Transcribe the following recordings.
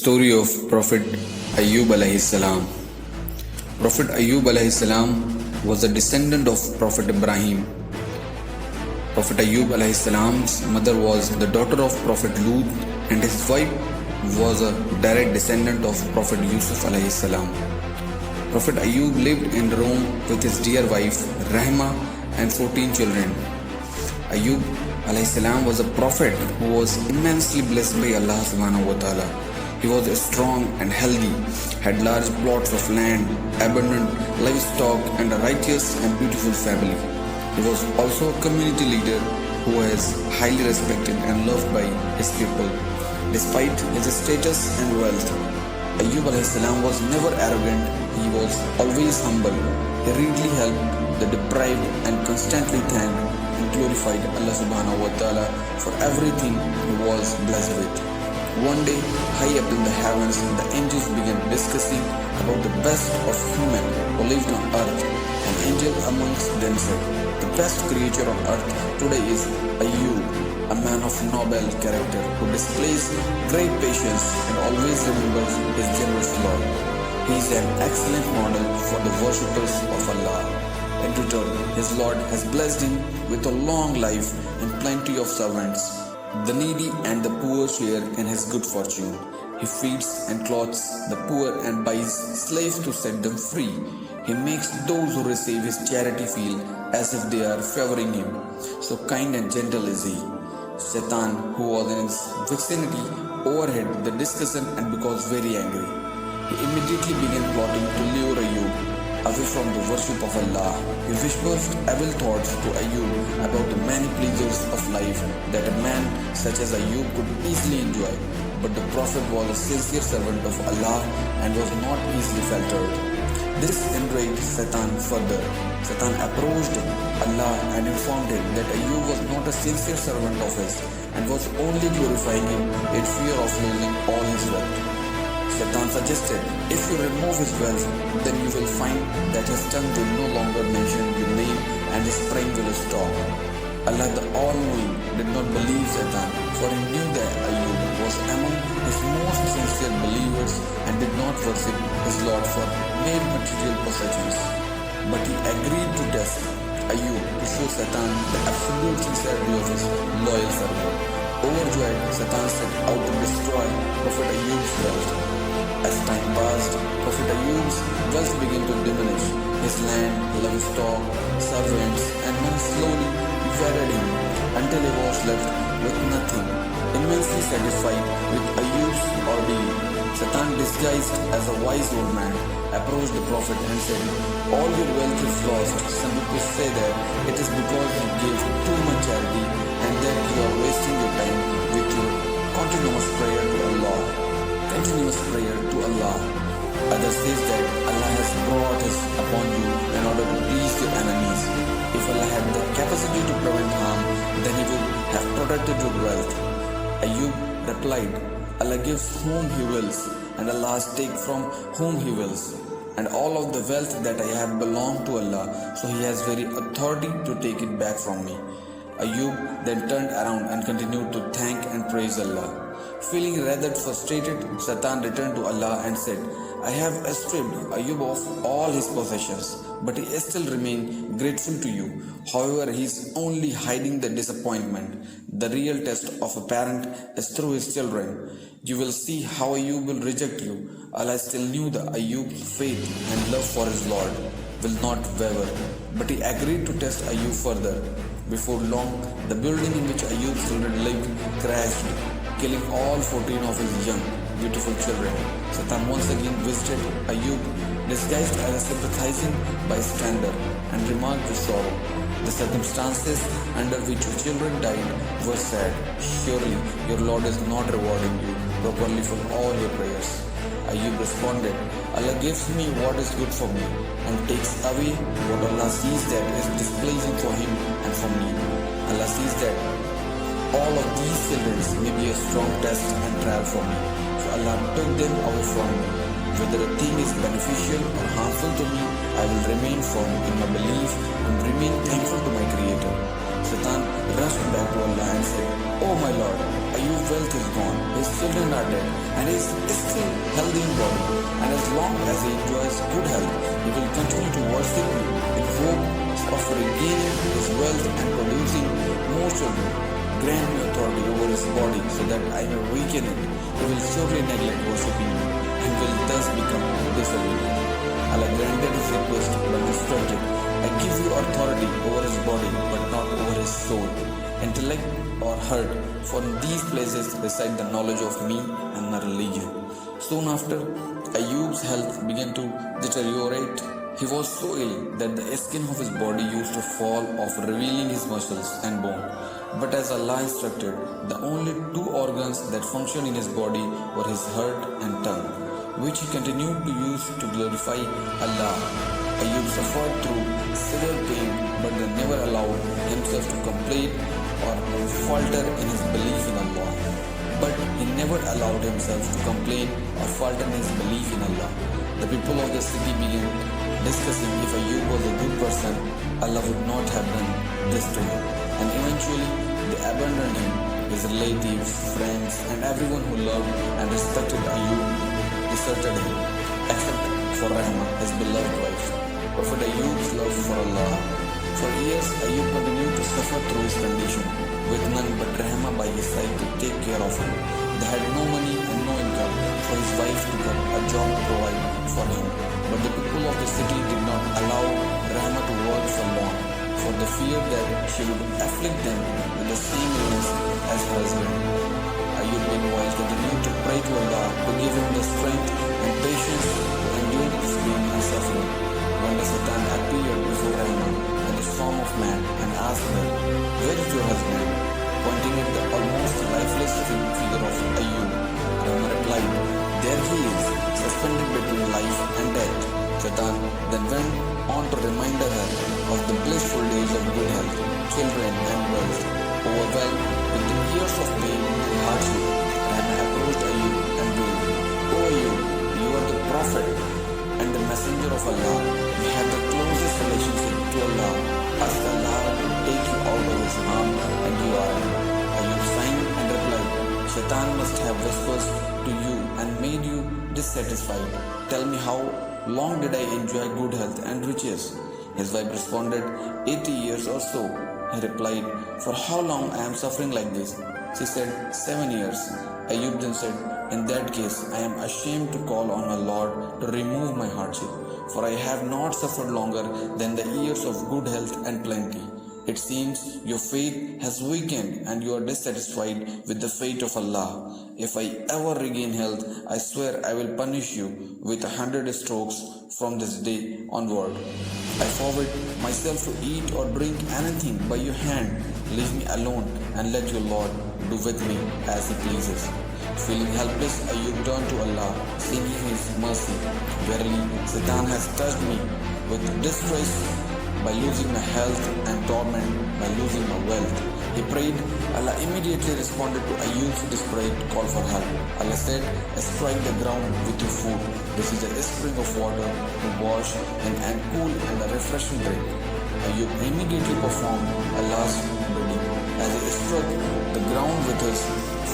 Story of Prophet Ayyub alayhi salam. Prophet Ayyub alayhi salam was a descendant of Prophet Ibrahim. Prophet Ayyub alayhi salam's mother was the daughter of Prophet Lut, and his wife was a direct descendant of Prophet Yusuf alayhi salam. Prophet Ayyub lived in Rome with his dear wife Rahma and 14 children. Ayyub alayhi salam was a prophet who was immensely blessed by Allah subhanahu wa ta'ala. He was strong and healthy, had large plots of land, abundant livestock, and a righteous and beautiful family. He was also a community leader who was highly respected and loved by his people. Despite his status and wealth, Ayyub alayhi salam was never arrogant. He was always humble. He readily helped the deprived and constantly thanked and glorified Allah subhanahu wa ta'ala for everything he was blessed with. One day, high up in the heavens, the angels began discussing about the best of human who lived on earth. An angel amongst them said, "The best creature on earth today is Ayyub, a man of noble character who displays great patience and always remembers his generous Lord. He is an excellent model for the worshippers of Allah. In return, his Lord has blessed him with a long life and plenty of servants. The needy and the poor share in his good fortune. He feeds and clothes the poor and buys slaves to set them free. He makes those who receive his charity feel as if they are favoring him. So kind and gentle is he." Satan, who was in his vicinity, overheard the discussion and became very angry. He immediately began plotting to lure Ayyub away from the worship of Allah. He whispers evil thoughts to Ayyub about the many pleasures of life that a man such as Ayyub could easily enjoy. But the Prophet was a sincere servant of Allah and was not easily faltered. This enraged Satan further. Satan approached Allah and informed him that Ayyub was not a sincere servant of his and was only glorifying him in fear of losing all his wealth. Satan suggested, if you remove his wealth, then you will find that his tongue will no longer mention your name and his praying will stop. Allah the All-Knowing did not believe Satan, for he knew that Ayyub was among his most sincere believers and did not worship his Lord for mere material possessions. But he agreed to test Ayyub to show Satan the absolute sincerity of his loyal servant. Overjoyed, Satan set out to destroy Prophet Ayyub's wealth. As time passed, Prophet Ayyub's wealth began to diminish. His land, livestock, servants, and money slowly evaded him until he was left with nothing. Immensely satisfied with Ayyub's ordeal, Satan, disguised as a wise old man, approached the Prophet and said, "All your wealth is lost. Some people say that it is because you gave too much charity and that you are wasting your time with your continuous prayer to Allah. Others says that Allah has brought us upon you in order to please your enemies. If Allah had the capacity to prevent harm, then He would have protected your wealth." Ayyub replied, "Allah gives whom He wills, and Allah takes from whom He wills. And all of the wealth that I have belong to Allah, so He has very authority to take it back from me." Ayyub then turned around and continued to thank and praise Allah. Feeling rather frustrated, Satan returned to Allah and said, "I have stripped Ayyub of all his possessions, but he still remains grateful to you. However, he is only hiding the disappointment. The real test of a parent is through his children. You will see how Ayyub will reject you." Allah still knew that Ayyub's faith and love for his Lord will not waver, but he agreed to test Ayyub further. Before long, the building in which Ayyub's children lived crashed, killing all 14 of his young, beautiful children. Satan once again visited Ayyub, disguised as a sympathizing bystander, and remarked with sorrow, "The circumstances under which your children died were sad. Surely your Lord is not rewarding you properly for all your prayers." Ayyub responded, "Allah gives me what is good for me and takes away what Allah sees that is displeasing for him and for me. Allah sees that all of these children may be a strong test and trial for me. So Allah took them away from me. Whether a thing is beneficial or harmful to me, I will remain firm in my belief and remain thankful to my Creator." Satan rushed back to Allah and said, "Oh my Lord, Ayyub's wealth is gone, his children are dead, and he is still healthy in body. And as long as he enjoys good health, he will continue to worship me in hopes of regaining his wealth and producing more children. Grant me authority over his body so that I may weaken it. He will surely neglect worshipping me and will thus become disobedient. Allah granted his request but instructed, I give you authority over his body but not over his soul, intellect or heart, for in these places reside the knowledge of me and my religion. Soon after, Ayyub's health began to deteriorate. He was so ill that the skin of his body used to fall off, revealing his muscles and bone. But as Allah instructed, the only two organs that functioned in his body were his heart and tongue, which he continued to use to glorify Allah. Ayyub suffered through severe pain, but they never allowed himself to complain or falter in his belief in Allah. But he never allowed himself to complain or falter in his belief in Allah. The people of the city began discussing if Ayyub was a good person, Allah would not have done this to him. And eventually, they abandoned him. His relatives, friends, and everyone who loved and respected Ayyub deserted him, except for Rahma, his beloved wife. Prophet Ayyub's love for Allah. For years, Ayyub continued to suffer through his condition, with none but Rahma by his side to take care of him. They had no money and no income, so his wife took up a job to provide for him. But the people of the city did not allow Rahma to work for long, for they feared that she would afflict them with the same illness as her husband. Ayyub meanwhile continued to pray to Allah to give him the strength and patience to endure his pain and suffering. One day Satan appeared before Rahma in the form of man and asked her, Where is your husband? Pointing at the almost lifeless figure of Ayyub. Rahma replied, There he is, suspended between life and death. Satan then went on to remind her of the blissful days of good health, children and wealth. Overwhelmed with the years of pain and hardship, Rahma approached Ayyub and wailed, O Ayyub, you are the prophet and the messenger of Allah. We have the closest relationship to Allah. Ask Allah to take you out of his harm and you are. Ayyub signed and replied, Shaitan must have whispered to you and made you dissatisfied. Tell me how long did I enjoy good health and riches? His wife responded, 80 years or so. He replied, For how long I am suffering like this? She said, 7 years. Ayyub then said, In that case, I am ashamed to call on my Lord to remove my hardship, for I have not suffered longer than the years of good health and plenty. It seems your faith has weakened and you are dissatisfied with the fate of Allah. If I ever regain health, I swear I will punish you with 100 strokes from this day onward. I forbid myself to eat or drink anything by your hand. Leave me alone and let your Lord do with me as he pleases. Feeling helpless, Ayyub turned to Allah, singing his mercy. Verily, Satan has touched me with distress by losing my health and torment by losing my wealth. He prayed. Allah immediately responded to Ayyub's desperate call for help. Allah said, Strike the ground with your food. This is a spring of water to wash and cool and a refreshing drink. Ayyub immediately performed Allah's bidding. As he struck the ground with his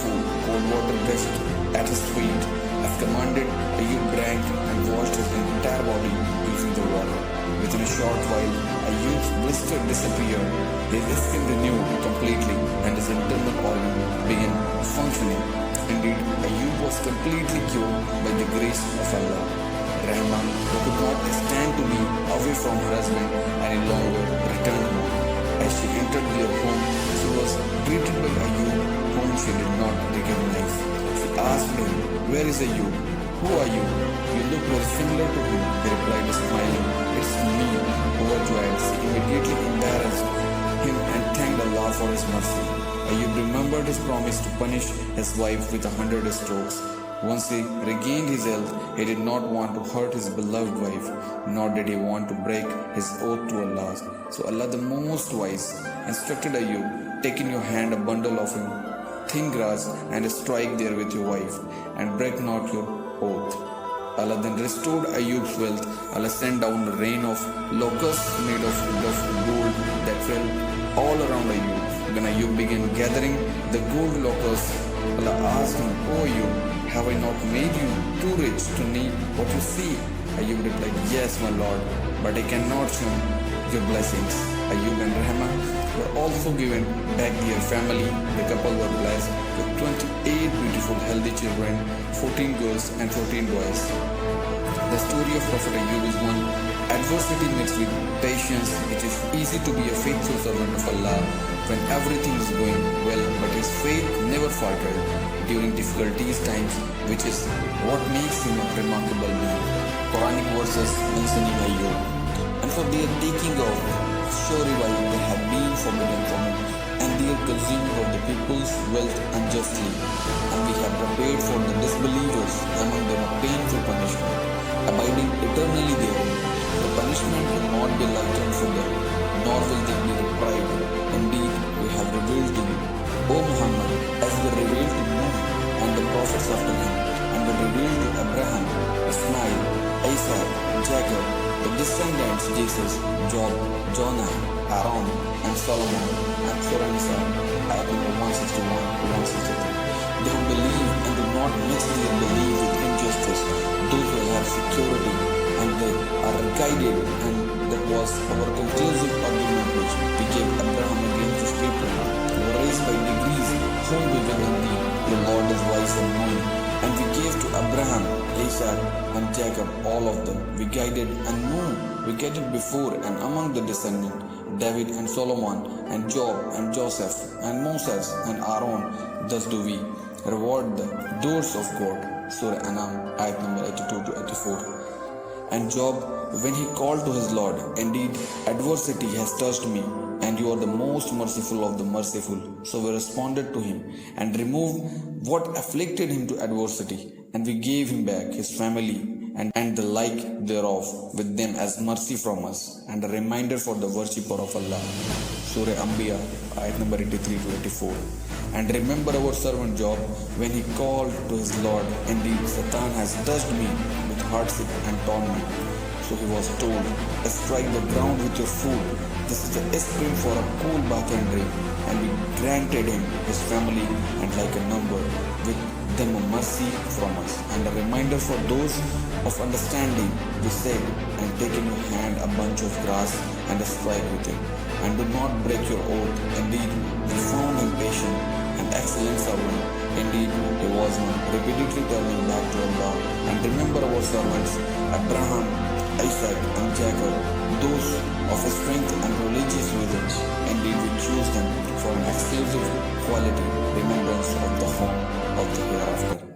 food, cold water gushed at his feet. As commanded, Ayyub drank and washed his entire body using the water. Within a short while, Ayyub's blister disappeared, his skin renewed completely, and his internal organ began functioning. Indeed, Ayyub was completely cured by the grace of Allah. Rahma, who could not stand to be away from her husband any longer, returned home. As she entered their home, she was greeted by Ayyub, whom she did not recognize. She asked him, Where is Ayyub? Who are you? You look very similar to him. He replied, smiling, It's me. Overjoyed, she immediately embarrassed him and thanked Allah for his mercy. Ayyub remembered his promise to punish his wife with 100 strokes. Once he regained his health, he did not want to hurt his beloved wife, nor did he want to break his oath to Allah. So Allah the Most Wise instructed Ayyub, Take in your hand a bundle of thin grass and strike there with your wife, and break not your oath. Allah then restored Ayyub's wealth. Allah sent down a rain of locusts made of gold that fell all around Ayyub. When Ayyub began gathering the gold locusts, Allah asked him, "O Ayyub, have I not made you too rich to need what you see?" Ayyub replied, "Yes, my Lord, but I cannot show your blessings." Ayyub and Rahma were also given back their family. The couple were blessed with 28 beautiful, healthy children, 14 girls and 14 boys. The story of Prophet Ayyub is one adversity mixed with patience. It is easy to be a faithful servant of Allah when everything is going well, but his faith never faltered during difficulties times, which is what makes him a remarkable being. Quranic verses mentioning Ayyub. And for their taking of surely while they had been forbidden from it, and their consuming of the people's wealth unjustly, and we have prepared for the disbelievers among them a painful punishment, abiding eternally therein. The punishment will not be lightened for them, nor will they be deprived. Indeed, we have revealed to you, O Muhammad, as we revealed to Noah and the prophets after him, and we revealed to Abraham, Ismail, Isaac, Jacob, the descendants Jesus, Job, Jonah, Aaron, and Solomon, and Surah Nisa, ayat number 161 to 163. They who believe and do not mix their belief with injustice, those who have security and they are guided, and that was our conclusive argument which we gave Abraham against his people, who were raised by degrees, whom we will indeed, your Lord is wise and knowing. And we gave to Abraham, Isaac, and Jacob, all of them. We guided and knew. We guided before and among the descendants, David and Solomon, and Job and Joseph, and Moses and Aaron. Thus do we reward the doers of God. Surah Anam, ayat number 82 to 84. And Job, when he called to his Lord, indeed adversity has touched me, and you are the most merciful of the merciful. So we responded to him and removed what afflicted him to adversity, and we gave him back his family and the like thereof with them as mercy from us, and a reminder for the worshipper of Allah. Surah Anbiya, ayat number 83 to 84. And remember our servant Job, when he called to his Lord, indeed Satan has touched me with hardship and torment. So he was told, strike the ground with your food. This is the spring for a cool bath and drink. And we granted him his family and like a number, with them a mercy from us, and a reminder for those of understanding. We said, and take in your hand a bunch of grass and a strike with it, and do not break your oath. Indeed, we found him patient and excellent servant. Indeed, he was one repeatedly turning back to Allah. And remember our servants, Abraham, Isaac, and Jacob, those of strength and religious wisdom. Indeed, we choose them for an exclusive quality remembrance of the home of the hereafter.